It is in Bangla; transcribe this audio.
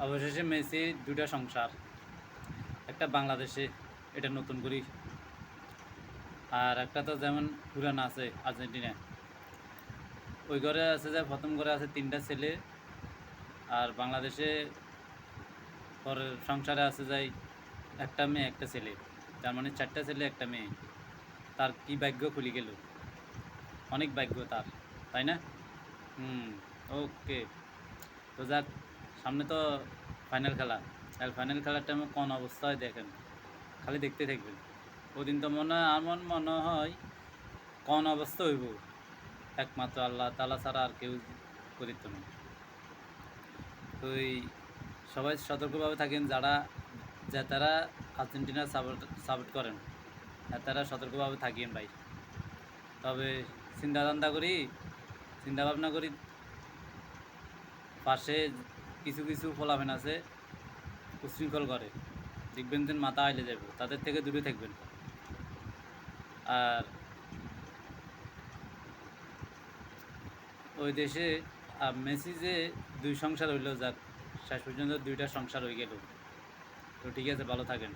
অবশেষে মেসির দুটা সংসার, একটা বাংলাদেশে, এটা নতুন করি, আর একটা তো যেমন পুরানো আছে আর্জেন্টিনা। ওই ঘরে আছে যে প্রথম ঘরে আছে 3টা ছেলে, আর বাংলাদেশে পরের সংসারে আছে যাই একটা মেয়ে একটা ছেলে, তার মানে 4টা ছেলে একটা মেয়ে। তার কি ভাগ্য খুলে গেল, অনেক ভাগ্য তার, তাই না? ওকে। তো যাক, সামনে তো ফাইনাল খেলা, আর ফাইনাল খেলার টাইমে কোন অবস্থায় দেখেন, খালি দেখতে থাকবেন। ওদিন তো মনে হয় কোন অবস্থা হইব, একমাত্র আল্লাহ তাআলা ছাড়া আর কেউ করিত না। তো সবাই সতর্কভাবে থাকেন, যারা আর্জেন্টিনার সাপোর্ট করেন, তারা সতর্কভাবে থাকিয়েন ভাই। তবে চিন্তা ভাবনা করি, পাশে কিছু কিছু ফলাফেন আছে উশৃঙ্খল করে, দেখবেন দিন মাথা আইলে যাবে, তাদের থেকে দূরে থাকবেন। আর ওই দেশে মেসি যে 2 সংসার হইল, যাক শেষ পর্যন্ত 2টা সংসার হয়ে গেল। তো ঠিক আছে, ভালো থাকেন।